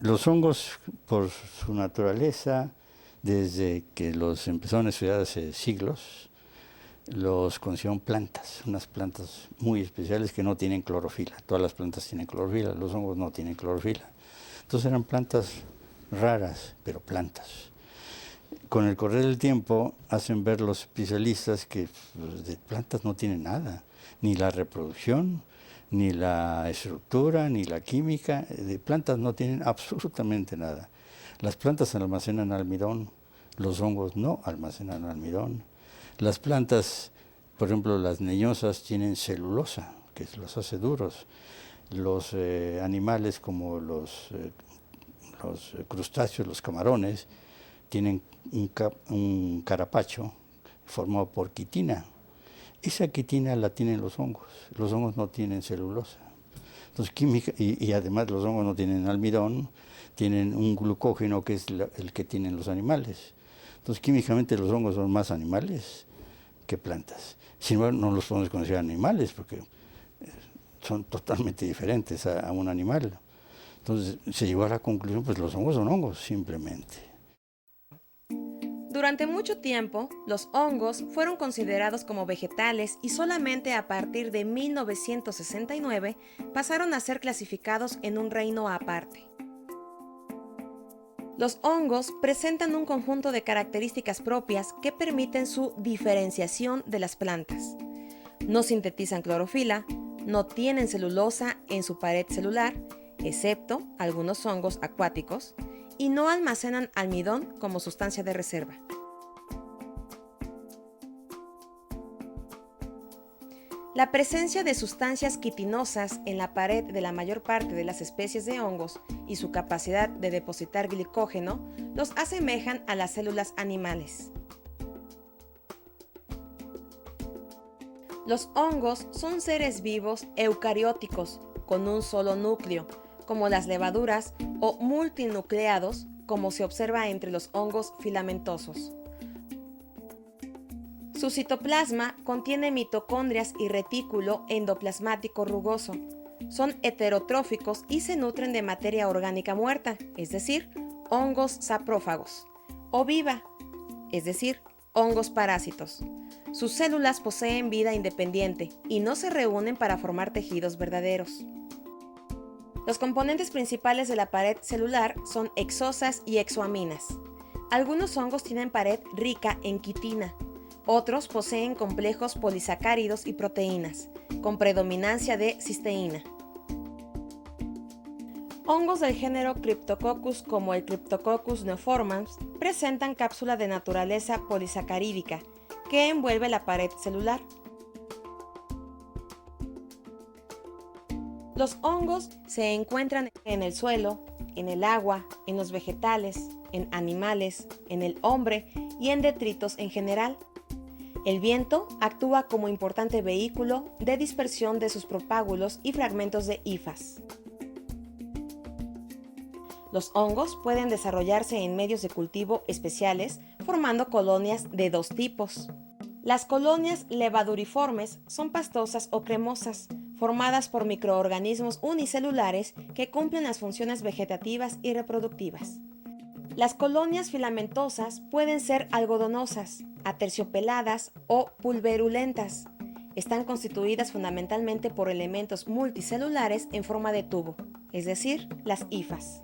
Los hongos, por su naturaleza, desde que los empezaron a estudiar hace siglos, los consideraron plantas, unas plantas muy especiales que no tienen clorofila. Todas las plantas tienen clorofila, los hongos no tienen clorofila. Entonces eran plantas raras, pero plantas. Con el correr del tiempo hacen ver los especialistas que pues, de plantas no tienen nada, ni la reproducción, ni la estructura, ni la química. De plantas no tienen absolutamente nada. Las plantas almacenan almidón, los hongos no almacenan almidón. Las plantas, por ejemplo, las leñosas tienen celulosa, que los hace duros. Los animales como los crustáceos, los camarones, tienen un carapacho formado por quitina. Esa quitina la tienen los hongos no tienen celulosa. Entonces, química, y además los hongos no tienen almidón, tienen un glucógeno que es el que tienen los animales. Entonces, químicamente los hongos son más animales que plantas. Sin embargo, no los podemos considerar animales porque son totalmente diferentes a un animal. Entonces, se llegó a la conclusión, pues los hongos son hongos, simplemente. Durante mucho tiempo, los hongos fueron considerados como vegetales y solamente a partir de 1969 pasaron a ser clasificados en un reino aparte. Los hongos presentan un conjunto de características propias que permiten su diferenciación de las plantas. No sintetizan clorofila, no tienen celulosa en su pared celular, excepto algunos hongos acuáticos, y no almacenan almidón como sustancia de reserva. La presencia de sustancias quitinosas en la pared de la mayor parte de las especies de hongos y su capacidad de depositar glicógeno los asemejan a las células animales. Los hongos son seres vivos eucarióticos con un solo núcleo, como las levaduras, o multinucleados, como se observa entre los hongos filamentosos. Su citoplasma contiene mitocondrias y retículo endoplasmático rugoso. Son heterotróficos y se nutren de materia orgánica muerta, es decir, hongos saprófagos, o viva, es decir, hongos parásitos. Sus células poseen vida independiente y no se reúnen para formar tejidos verdaderos. Los componentes principales de la pared celular son exosas y exoaminas. Algunos hongos tienen pared rica en quitina. Otros poseen complejos polisacáridos y proteínas, con predominancia de cisteína. Hongos del género Cryptococcus como el Cryptococcus neoformans presentan cápsula de naturaleza polisacarídica que envuelve la pared celular. Los hongos se encuentran en el suelo, en el agua, en los vegetales, en animales, en el hombre y en detritos en general. El viento actúa como importante vehículo de dispersión de sus propágulos y fragmentos de hifas. Los hongos pueden desarrollarse en medios de cultivo especiales formando colonias de dos tipos. Las colonias levaduriformes son pastosas o cremosas, formadas por microorganismos unicelulares que cumplen las funciones vegetativas y reproductivas. Las colonias filamentosas pueden ser algodonosas, aterciopeladas o pulverulentas. Están constituidas fundamentalmente por elementos multicelulares en forma de tubo, es decir, las hifas.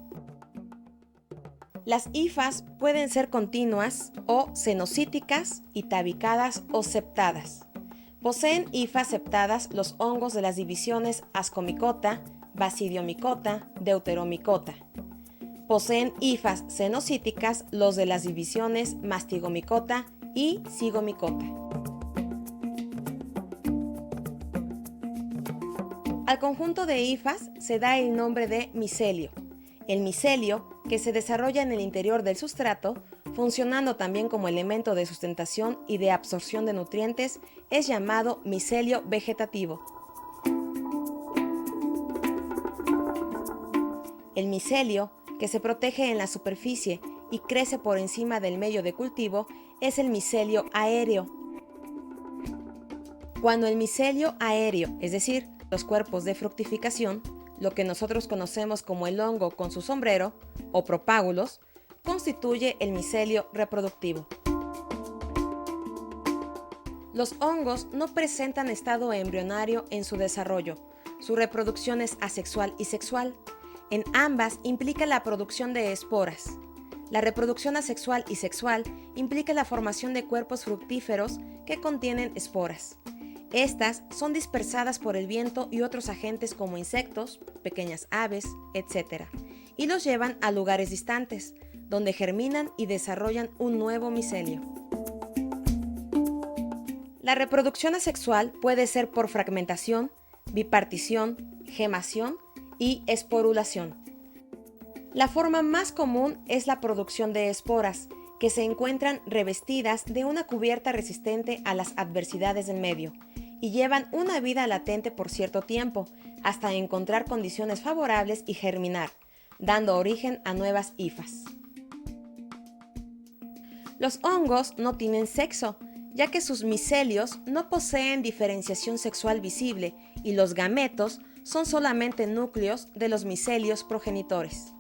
Las hifas pueden ser continuas o cenocíticas y tabicadas o septadas. Poseen hifas septadas los hongos de las divisiones Ascomycota, Basidiomycota, Deuteromycota. Poseen hifas cenocíticas los de las divisiones Mastigomycota y Zygomycota. Al conjunto de hifas se da el nombre de micelio. El micelio, que se desarrolla en el interior del sustrato, funcionando también como elemento de sustentación y de absorción de nutrientes, es llamado micelio vegetativo. El micelio, que se protege en la superficie y crece por encima del medio de cultivo, es el micelio aéreo. Cuando el micelio aéreo, es decir, los cuerpos de fructificación, lo que nosotros conocemos como el hongo con su sombrero, o propágulos, constituye el micelio reproductivo. Los hongos no presentan estado embrionario en su desarrollo. Su reproducción es asexual y sexual. En ambas implica la producción de esporas. La reproducción asexual y sexual implica la formación de cuerpos fructíferos que contienen esporas. Estas son dispersadas por el viento y otros agentes como insectos, pequeñas aves, etc., y los llevan a lugares distantes, donde germinan y desarrollan un nuevo micelio. La reproducción asexual puede ser por fragmentación, bipartición, gemación y esporulación. La forma más común es la producción de esporas, que se encuentran revestidas de una cubierta resistente a las adversidades del medio y llevan una vida latente por cierto tiempo, hasta encontrar condiciones favorables y germinar, dando origen a nuevas hifas. Los hongos no tienen sexo, ya que sus micelios no poseen diferenciación sexual visible y los gametos son solamente núcleos de los micelios progenitores.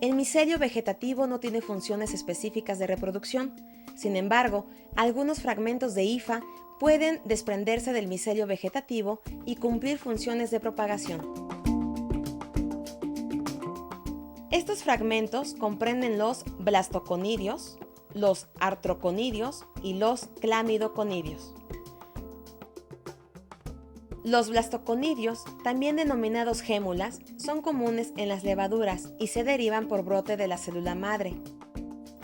El micelio vegetativo no tiene funciones específicas de reproducción. Sin embargo, algunos fragmentos de hifa pueden desprenderse del micelio vegetativo y cumplir funciones de propagación. Estos fragmentos comprenden los blastoconidios, los artroconidios y los clamidoconidios. Los blastoconidios, también denominados gémulas, son comunes en las levaduras y se derivan por brote de la célula madre.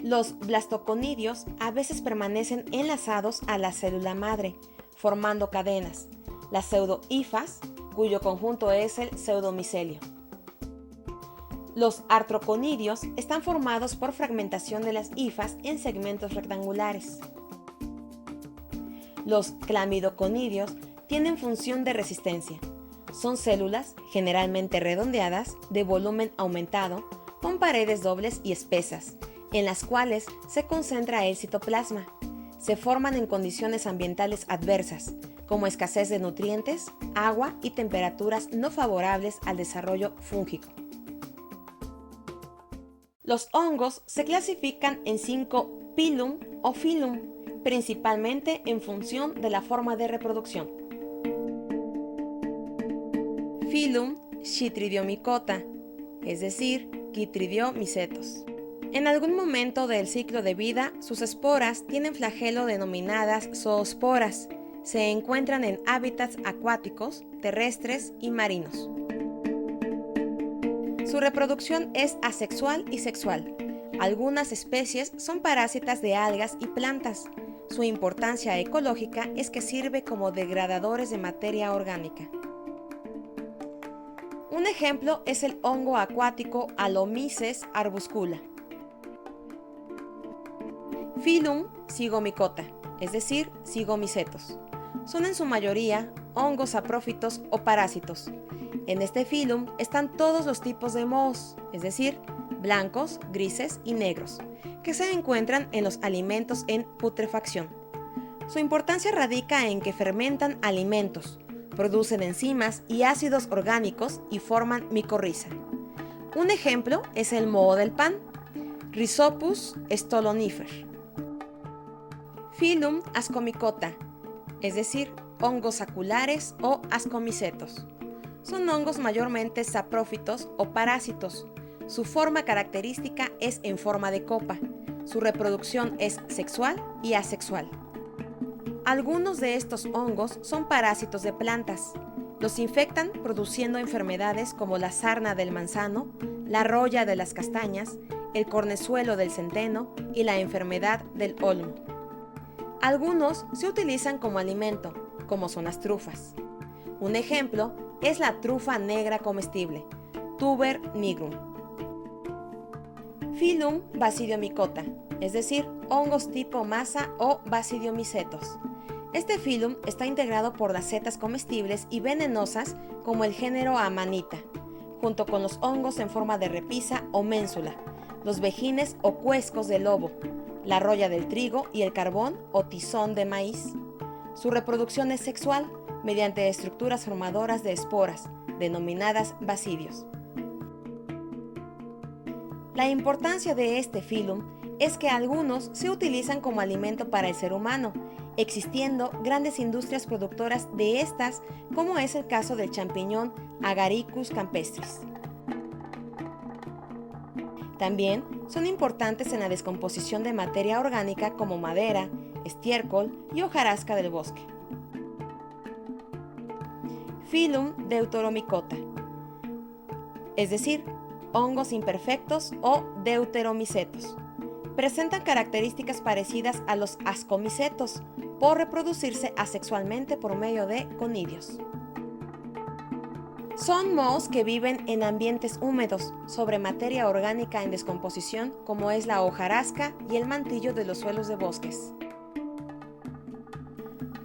Los blastoconidios a veces permanecen enlazados a la célula madre, formando cadenas, las pseudohifas, cuyo conjunto es el pseudomicelio. Los artroconidios están formados por fragmentación de las hifas en segmentos rectangulares. Los clamidoconidios tienen función de resistencia. Son células, generalmente redondeadas, de volumen aumentado, con paredes dobles y espesas, en las cuales se concentra el citoplasma. Se forman en condiciones ambientales adversas, como escasez de nutrientes, agua y temperaturas no favorables al desarrollo fúngico. Los hongos se clasifican en 5 phylum o phylum, principalmente en función de la forma de reproducción. Phylum Chytridiomycota, es decir, Chytridiomycetos. En algún momento del ciclo de vida, sus esporas tienen flagelo denominadas zoosporas. Se encuentran en hábitats acuáticos, terrestres y marinos. Su reproducción es asexual y sexual. Algunas especies son parásitas de algas y plantas. Su importancia ecológica es que sirve como degradadores de materia orgánica. Un ejemplo es el hongo acuático Alomyces arbuscula. Phylum Zygomycota, es decir, zigomycetos. Son en su mayoría hongos saprófitos o parásitos. En este phylum están todos los tipos de mohos, es decir, blancos, grises y negros, que se encuentran en los alimentos en putrefacción. Su importancia radica en que fermentan alimentos, producen enzimas y ácidos orgánicos y forman micorriza. Un ejemplo es el moho del pan, Rhizopus stolonifer. Phylum Ascomycota, es decir, hongos saculares o ascomicetos. Son hongos mayormente saprófitos o parásitos. Su forma característica es en forma de copa. Su reproducción es sexual y asexual. Algunos de estos hongos son parásitos de plantas. Los infectan produciendo enfermedades como la sarna del manzano, la roya de las castañas, el cornezuelo del centeno y la enfermedad del olmo. Algunos se utilizan como alimento, como son las trufas. Un ejemplo es la trufa negra comestible, Tuber nigrum. Phylum Basidiomycota, es decir, hongos tipo masa o basidiomycetos. Este phylum está integrado por las setas comestibles y venenosas como el género Amanita, junto con los hongos en forma de repisa o ménsula, los vejines o cuescos de lobo, la roya del trigo y el carbón o tizón de maíz. Su reproducción es sexual, mediante estructuras formadoras de esporas, denominadas basidios. La importancia de este filum es que algunos se utilizan como alimento para el ser humano, existiendo grandes industrias productoras de estas, como es el caso del champiñón Agaricus campestris. También son importantes en la descomposición de materia orgánica como madera, estiércol y hojarasca del bosque. Filum Deuteromycota, es decir, hongos imperfectos o deuteromicetos. Presentan características parecidas a los ascomicetos por reproducirse asexualmente por medio de conidios. Son mohos que viven en ambientes húmedos sobre materia orgánica en descomposición como es la hojarasca y el mantillo de los suelos de bosques.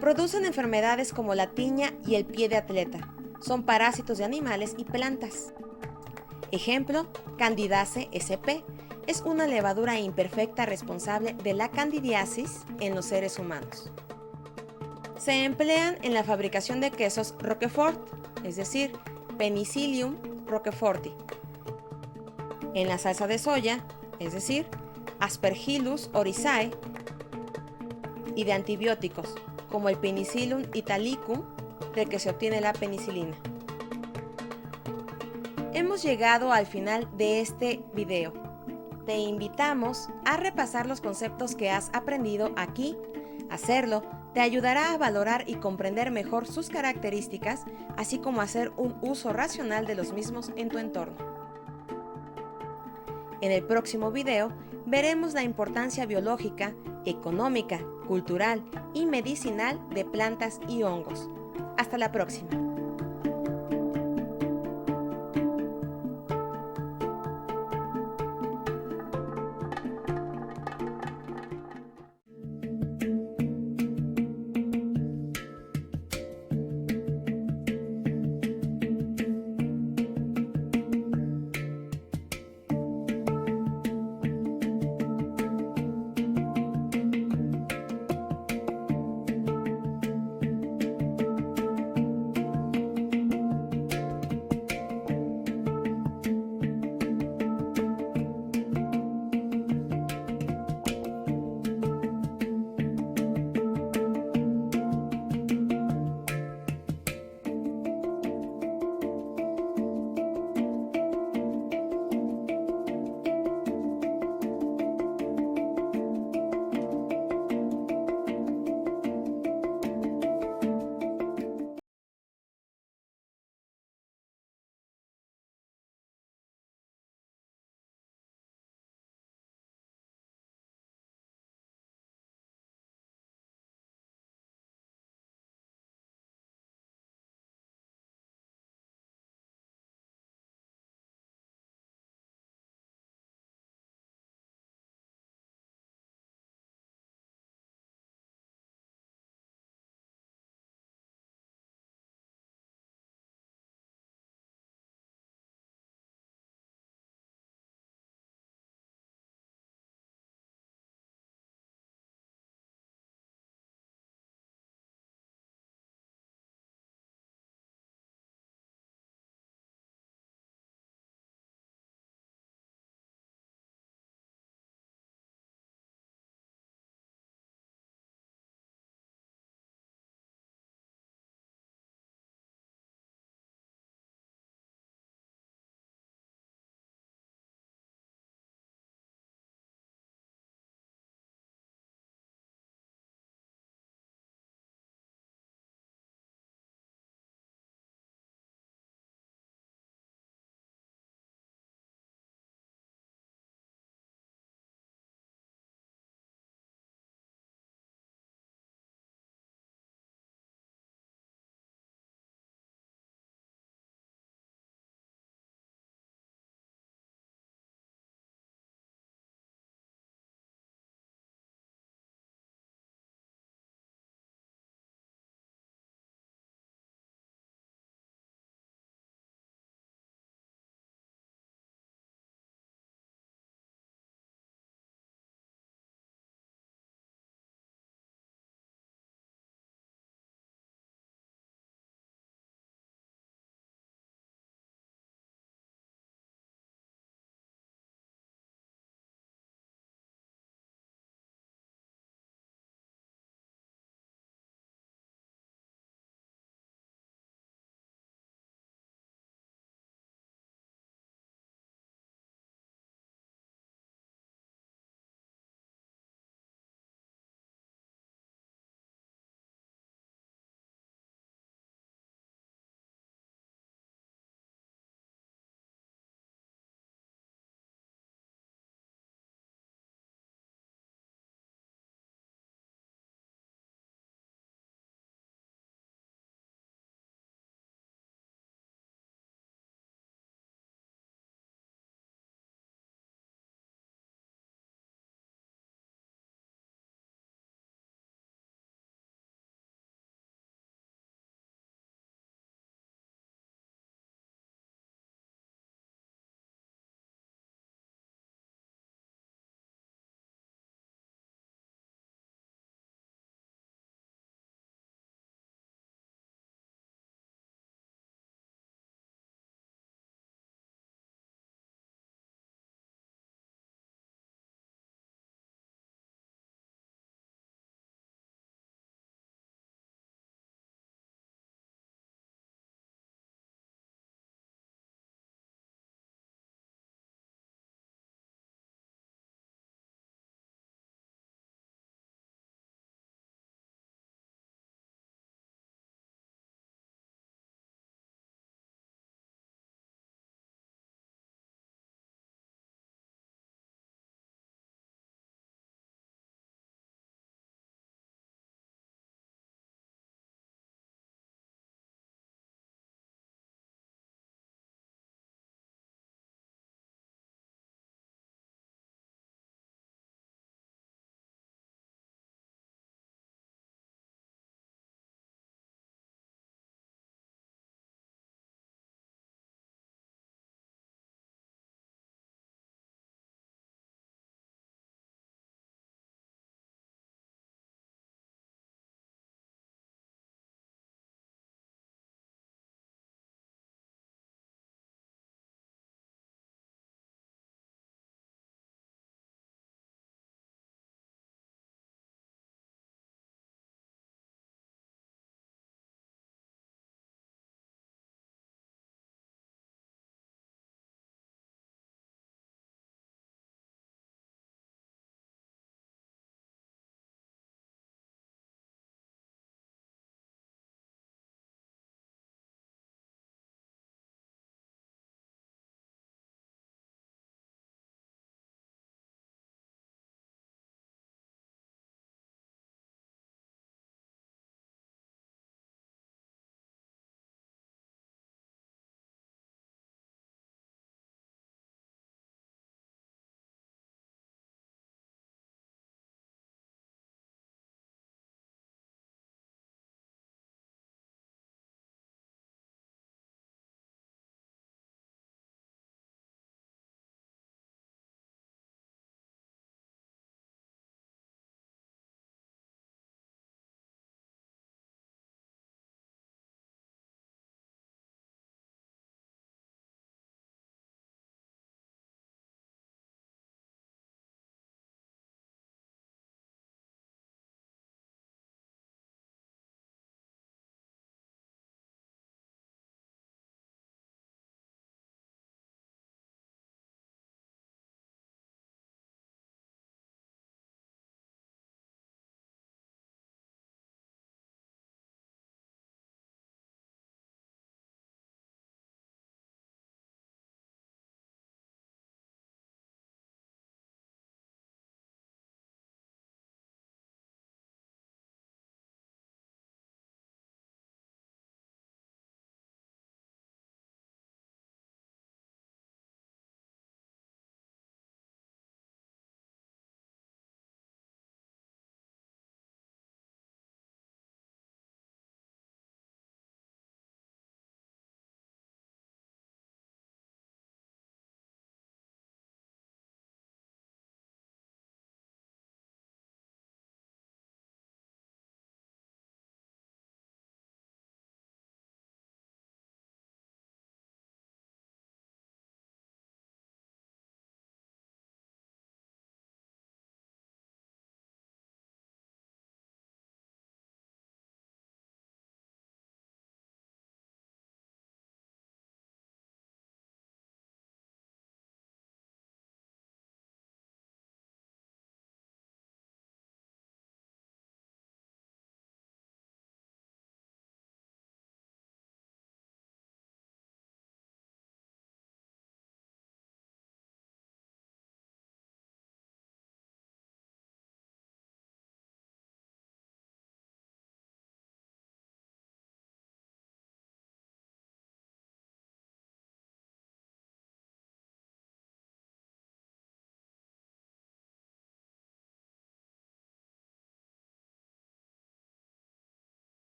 Producen enfermedades como la tiña y el pie de atleta. Son parásitos de animales y plantas. Ejemplo, Candidaceae sp. Es una levadura imperfecta responsable de la candidiasis en los seres humanos. Se emplean en la fabricación de quesos Roquefort, es decir, Penicillium roqueforti. En la salsa de soya, es decir, Aspergillus oryzae. Y de antibióticos, como el Penicillium italicum, del que se obtiene la penicilina. Hemos llegado al final de este video. Te invitamos a repasar los conceptos que has aprendido aquí. Hacerlo te ayudará a valorar y comprender mejor sus características, así como hacer un uso racional de los mismos en tu entorno. En el próximo video veremos la importancia biológica, económica, cultural y medicinal de plantas y hongos. Hasta la próxima.